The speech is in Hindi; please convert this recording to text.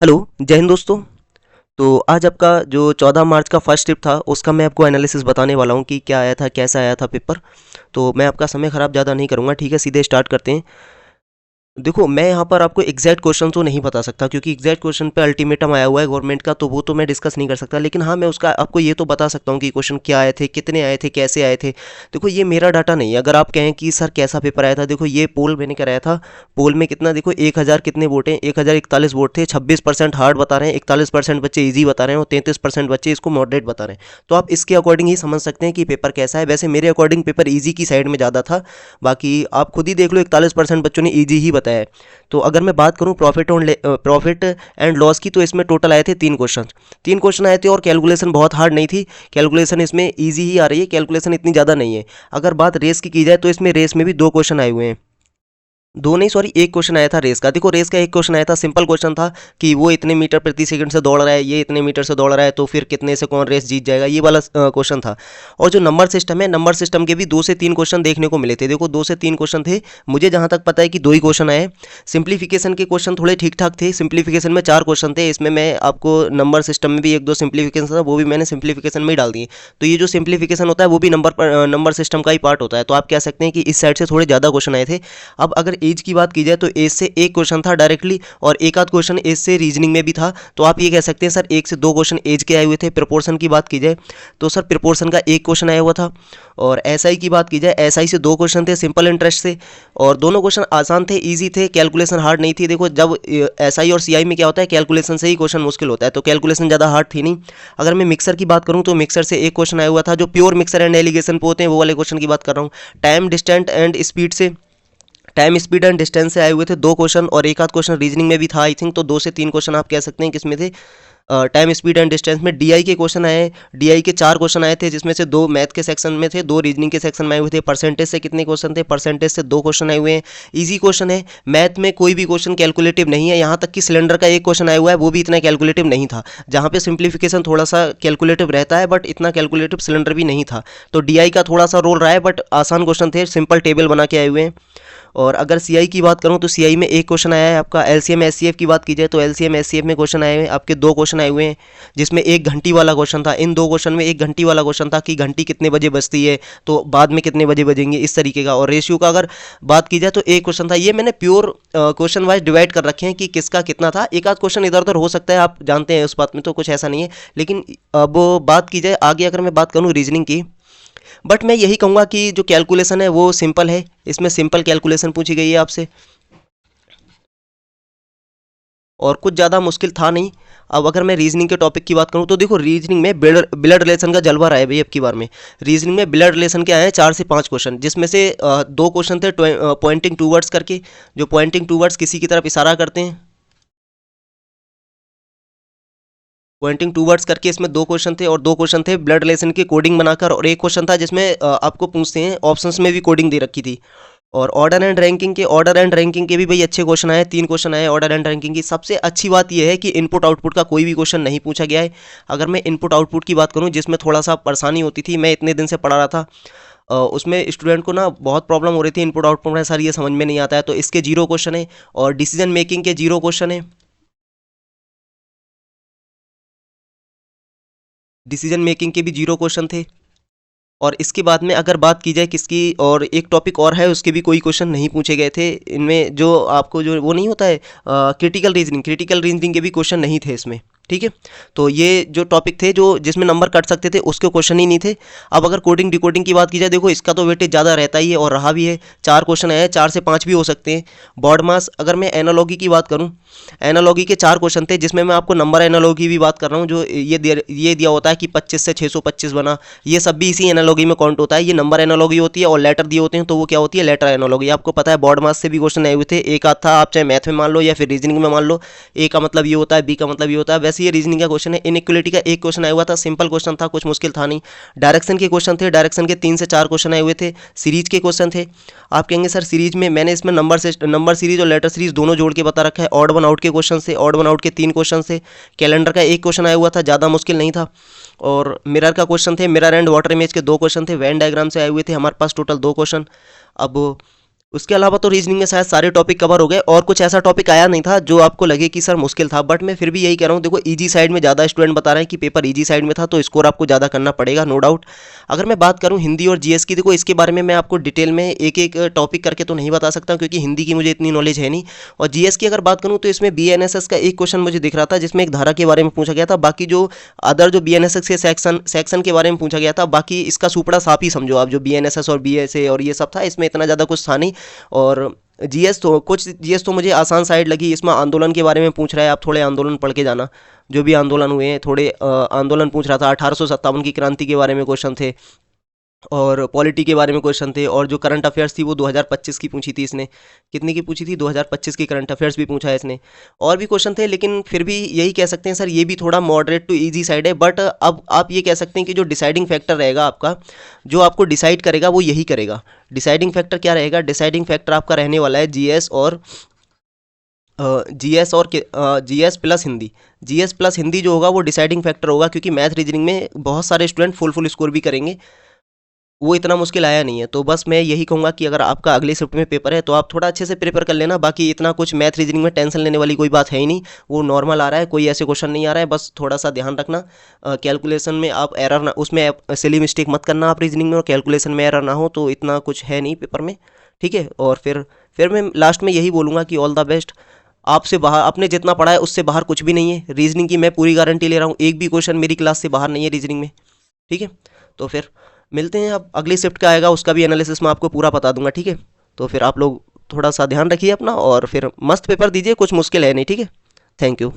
हेलो, जय हिंद दोस्तों। तो आज आपका जो 14 मार्च का फर्स्ट ट्रिप था उसका मैं आपको एनालिसिस बताने वाला हूँ कि क्या आया था, कैसा आया था पेपर। तो मैं आपका समय ख़राब ज़्यादा नहीं करूँगा, ठीक है, सीधे स्टार्ट करते हैं। देखो, मैं यहाँ पर आपको एग्जैक्ट क्वेश्चन तो नहीं बता सकता क्योंकि एग्जैक्ट क्वेश्चन पे अल्टीमेटम आया हुआ है गवर्नमेंट का, तो वो तो मैं डिस्कस नहीं कर सकता। लेकिन हाँ, मैं उसका आपको ये तो बता सकता हूँ कि क्वेश्चन क्या आए थे, कितने आए थे, कैसे आए थे। देखो, ये मेरा डाटा नहीं है। अगर आप कहें कि सर कैसा पेपर आया था, देखो ये पोल मैंने कराया था। पोल में कितना, देखो 1000 कितने वोट हैं, 1041 वोट थे। 26% हार्ड बता रहे हैं, 41% बच्चे ईजी बता रहे हैं और 33% बच्चे इसको मॉडरेट बता रहे हैं। तो आप इसके अकॉर्डिंग ही समझ सकते हैं कि पेपर कैसा है। वैसे मेरे अकॉर्डिंग पेपर ईजी की साइड में ज़्यादा था। बाकी आप खुद ही देख लो, 41% बच्चों ने ईजी ही बताया है। तो अगर मैं बात करूं प्रॉफिट एंड लॉस की, तो इसमें टोटल आए थे 3 क्वेश्चन। 3 क्वेश्चन आए थे और कैलकुलेशन बहुत हार्ड नहीं थी। कैलकुलेशन इसमें इजी ही आ रही है, कैलकुलेशन इतनी ज़्यादा नहीं है। अगर बात रेस की जाए तो इसमें रेस में भी 2 क्वेश्चन आए हुए हैं। दो नहीं, सॉरी, एक क्वेश्शन आया था रेस का। देखो, रेस का एक क्वेश्चन आया था, सिंपल क्वेश्चन था कि वो इतने मीटर प्रति सेकंड से दौड़ रहा है, ये इतने मीटर से दौड़ रहा है, तो फिर कितने से कौन रेस जीत जाएगा, ये वाला क्वेश्चन था। और जो नंबर सिस्टम है, नंबर सिस्टम के भी 2 से 3 क्वेश्चन देखने को मिले थे। देखो, 2 से 3 क्वेश्चन थे। मुझे जहां तक पता है कि 2 ही क्वेश्चन आए। सिंप्लीफिकेशन के क्वेश्चन थोड़े ठीक ठाक थे। सिंप्लीफिकेशन में 4 क्वेश्चन थे। इसमें मैं आपको नंबर सिस्टम में भी 1-2 सिंप्लीफिकेशन था, वो भी मैंने सिंप्लीफिकेशन में ही डाल दिए। तो ये जो सिंप्लीफिकेशन होता है वो भी नंबर सिस्टम का ही पार्ट होता है। तो आप कह सकते हैं कि इस साइड से थोड़े ज़्यादा क्वेश्चन आए थे। अब अगर एज की बात की जाए तो एज से एक क्वेश्चन था डायरेक्टली, और एक आध क्वेश्चन एज से रीजनिंग में भी था। तो आप ये कह सकते हैं सर 1 से 2 क्वेश्चन एज के आए हुए थे। प्रोपोर्शन की बात की जाए तो सर प्रोपोर्शन का एक क्वेश्चन आया हुआ था। और एसआई की बात की जाए, एसआई से 2 क्वेश्चन थे सिंपल इंटरेस्ट से, और दोनों क्वेश्चन आसान थे, ईजी थे, कैलकुलेशन हार्ड नहीं थी। देखो, जब एसआई और सीआई में क्या होता है, कैलकुलेशन से ही क्वेश्चन मुश्किल होता है, तो कैलकुलेशन ज़्यादा हार्ड थी नहीं। अगर मैं मिक्सर की बात करूँ तो मिक्सर से एक क्वेश्चन आया हुआ था, जो प्योर मिक्सर एंड एलिगेशन पे होते हैं वो वाले क्वेश्चन की बात कर रहा हूँ। टाइम डिस्टेंट एंड स्पीड से, टाइम स्पीड एंड डिस्टेंस से आए हुए थे 2 क्वेश्चन, और एक आध क्वेश्चन रीजनिंग में भी था आई थिंक। तो 2 से 3 क्वेश्चन आप कह सकते हैं किसमें थे, टाइम स्पीड एंड डिस्टेंस में। डीआई के क्वेश्चन आए, डीआई के 4 क्वेश्चन आए थे, जिसमें से 2 मैथ के सेक्शन में थे, 2 रीजनिंग के सेक्शन में आए हुए थे। परसेंटेज से कितने क्वेश्चन थे, परसेंटेज से 2 क्वेश्चन आए हुए हैं। ईजी क्वेश्चन है। मैथ में कोई भी क्वेश्चन कैलकुलेटिव नहीं है, यहाँ तक कि सिलेंडर का एक क्वेश्चन आया हुआ है, वो भी इतना कैलकुलेटिव नहीं था। जहाँ पे सिंप्लीफिकेशन थोड़ा सा कैलकुलेटिव रहता है, बट इतना कैलकुलेटिव सिलेंडर भी नहीं था। तो डीआई का थोड़ा सा रोल रहा है, बट आसान क्वेश्चन थे, सिंपल टेबल बना के आए हुए हैं। और अगर सीआई की बात करूं तो सीआई में एक क्वेश्चन आया है आपका। एलसीएम एचसीएफ की बात की जाए तो एलसीएम एचसीएफ में क्वेश्चन आए हुए हैं आपके, 2 क्वेश्चन आए हुए हैं, जिसमें एक घंटी वाला क्वेश्चन था। इन 2 क्वेश्चन में एक घंटी वाला क्वेश्चन था कि घंटी कितने बजे बजती है, तो बाद में कितने बजे बजेंगे, इस तरीके का। और रेशियो का अगर बात की जाए तो एक क्वेश्चन था। ये मैंने प्योर क्वेश्चन वाइज डिवाइड कर रखे हैं कि किसका कितना था। एक आध क्वेश्चन इधर उधर हो सकता है, आप जानते हैं उस बात में, तो कुछ ऐसा नहीं है। लेकिन अब बात की जाए आगे, अगर मैं बात करूँ रीजनिंग की, बट मैं यही कहूँगा कि जो कैलकुलेशन है वो सिंपल है। इसमें सिंपल कैलकुलेशन पूछी गई है आपसे, और कुछ ज़्यादा मुश्किल था नहीं। अब अगर मैं रीजनिंग के टॉपिक की बात करूँ तो देखो, रीजनिंग में ब्लड रिलेशन का जलवा रहा है भाई अब की बार में। रीजनिंग में ब्लड रिलेशन के आए हैं 4 से 5 क्वेश्चन, जिसमें से 2 क्वेश्चन थे पॉइंटिंग टू वर्ड्स करके, जो पॉइंटिंग टू वर्ड्स किसी की तरफ इशारा करते हैं। पॉइंटिंग टू वर्ड्स करके इसमें 2 क्वेश्चन थे, और 2 क्वेश्चन थे ब्लड रिलेशन की कोडिंग बनाकर, और एक क्वेश्चन था जिसमें आपको पूछते हैं ऑप्शंस में भी कोडिंग दे रखी थी। और ऑर्डर एंड रैंकिंग के भी भाई अच्छे क्वेश्चन आए, 3 क्वेश्चन आए ऑर्डर एंड रैंकिंग की। सबसे अच्छी बात यह है कि इनपुट आउटपुट का कोई भी क्वेश्चन नहीं पूछा गया है। अगर मैं इनपुट आउटपुट की बात करूं, जिसमें थोड़ा सा परेशानी होती थी, मैं इतने दिन से पढ़ा रहा था, उसमें स्टूडेंट को ना बहुत प्रॉब्लम हो रही थी इनपुट आउटपुट में, सर ये समझ में नहीं आता है, तो इसके 0 क्वेश्चन है। और डिसीजन मेकिंग के 0 क्वेश्चन है। डिसीजन मेकिंग के भी 0 क्वेश्चन थे। और इसके बाद में अगर बात की जाए किसकी, और एक टॉपिक और है, उसके भी कोई क्वेश्चन नहीं पूछे गए थे। इनमें जो आपको जो वो नहीं होता है, क्रिटिकल रीजनिंग के भी क्वेश्चन नहीं थे इसमें, ठीक है। तो ये जो टॉपिक थे जो जिसमें नंबर कट सकते थे, उसके क्वेश्चन ही नहीं थे। अब अगर कोडिंग डिकोडिंग की बात की जाए, देखो इसका तो वेटेज ज़्यादा रहता ही है और रहा भी है। 4 क्वेश्चन आए हैं, 4 से 5 भी हो सकते हैं। बॉड मास, अगर मैं एनालॉगी की बात करूँ, एनालॉगी के 4 क्वेश्चन थे, जिसमें मैं आपको नंबर एनालॉगी भी बात कर रहा हूँ। जो ये दिया होता है कि 25 से 625 बना, ये सब भी इसी एनालॉगी में काउंट होता है। ये नंबर एनालॉगी होती है, और लेटर दिए होते हैं तो वो क्या होती है, लेटर एनालॉगी। आपको पता है बॉड मास से भी क्वेश्चन आए हुए थे, एक आध था, आप चाहे मैथ में मान लो या फिर रीजनिंग में मान लो। ए का मतलब ये होता है, बी का मतलब ये होता है, वैसे ये रीजनिंग का क्वेश्चन है। इनइक्वलिटी का एक क्वेश्चन आया हुआ था, सिंपल क्वेश्चन था, कुछ मुश्किल था नहीं। डायरेक्शन के क्वेश्चन थे, डायरेक्शन के 3 से 4 क्वेश्चन आए हुए थे। सीरीज के क्वेश्चन थे। आप कहेंगे सर सीरीज में मैंने इसमें नंबर सीरीज और लेटर सीरीज दोनों जोड़ के बता रखा है। ऑड वन आउट के क्वेश्चन से, ऑड वन आउट के 3 क्वेश्चन से। कैलेंडर का एक क्वेश्चन आया हुआ था, ज़्यादा मुश्किल नहीं था। और मिरर का क्वेश्चन थे, मिरर एंड वाटर इमेज के 2 क्वेश्चन थे। वैन डायग्राम से आए हुए थे हमारे पास टोटल 2 क्वेश्चन। अब उसके अलावा तो रीजनिंग में शायद सारे टॉपिक कवर हो गए, और कुछ ऐसा टॉपिक आया नहीं था जो आपको लगे कि सर मुश्किल था, बट मैं फिर भी यही कह रहा हूँ, देखो इजी साइड में ज़्यादा स्टूडेंट बता रहे हैं कि पेपर इजी साइड में था, तो स्कोर आपको ज़्यादा करना पड़ेगा, नो डाउट। अगर मैं बात करूँ हिंदी और जीएस की, देखो इसके बारे में मैं आपको डिटेल में एक एक टॉपिक करके तो नहीं बता सकता, क्योंकि हिंदी की मुझे इतनी नॉलेज है नहीं। और जीएस की अगर बात करूँ तो इसमें बीएनएसएस का एक क्वेश्चन मुझे दिख रहा था, जिसमें एक धारा के बारे में पूछा गया था, बाकी जो अदर जो बीएनएसएस के सेक्शन के बारे में पूछा गया था, बाकी इसका सुपड़ा साफ ही समझो आप, जो बीएनएसएस और बीएसए और ये सब था, इसमें इतना ज़्यादा कुछ था नहीं। और जीएस तो मुझे आसान साइड लगी, इसमें आंदोलन के बारे में पूछ रहा है, आप थोड़े आंदोलन पढ़ के जाना, जो भी आंदोलन हुए हैं, थोड़े आंदोलन पूछ रहा था, 1857 की क्रांति के बारे में क्वेश्चन थे, और पॉलिटी के बारे में क्वेश्चन थे, और जो करंट अफेयर्स थी वो 2025 की पूछी थी इसने। कितनी की पूछी थी? 2025 की करंट अफेयर्स भी पूछा है इसने। और भी क्वेश्चन थे, लेकिन फिर भी यही कह सकते हैं सर, ये भी थोड़ा मॉडरेट टू इजी साइड है, बट अब आप ये कह सकते हैं कि जो डिसाइडिंग फैक्टर रहेगा आपका, जो आपको डिसाइड करेगा वो यही करेगा। डिसाइडिंग फैक्टर क्या रहेगा? डिसाइडिंग फैक्टर आपका रहने वाला है GS plus Hindi. GS plus Hindi जो होगा वो डिसाइडिंग फैक्टर होगा, क्योंकि मैथ रीजनिंग में बहुत सारे स्टूडेंट फुल स्कोर भी करेंगे, वो इतना मुश्किल आया नहीं है। तो बस मैं यही कहूँगा कि अगर आपका अगले शिफ्ट में पेपर है तो आप थोड़ा अच्छे से प्रिपेयर कर लेना, बाकी इतना कुछ मैथ रीजनिंग में टेंशन लेने वाली कोई बात है ही नहीं, वो नॉर्मल आ रहा है, कोई ऐसे क्वेश्चन नहीं आ रहा है, बस थोड़ा सा ध्यान रखना कैलकुलेशन में आप एरर ना, उसमें सिली मिस्टेक मत करना आप रीजनिंग में, और कैलकुलेशन में एरर ना हो, तो इतना कुछ है नहीं पेपर में, ठीक है। और फिर मैं लास्ट में यही बोलूँगा कि ऑल द बेस्ट। आपसे बाहर आपने जितना पढ़ा है उससे बाहर कुछ भी नहीं है रीजनिंग की, मैं पूरी गारंटी ले रहा हूँ, एक भी क्वेश्चन मेरी क्लास से बाहर नहीं है रीजनिंग में, ठीक है। तो फिर मिलते हैं, अब अगली शिफ्ट का आएगा उसका भी एनालिसिस मैं आपको पूरा बता दूंगा, ठीक है। तो फिर आप लोग थोड़ा सा ध्यान रखिए अपना, और फिर मस्त पेपर दीजिए, कुछ मुश्किल है नहीं, ठीक है। Thank you.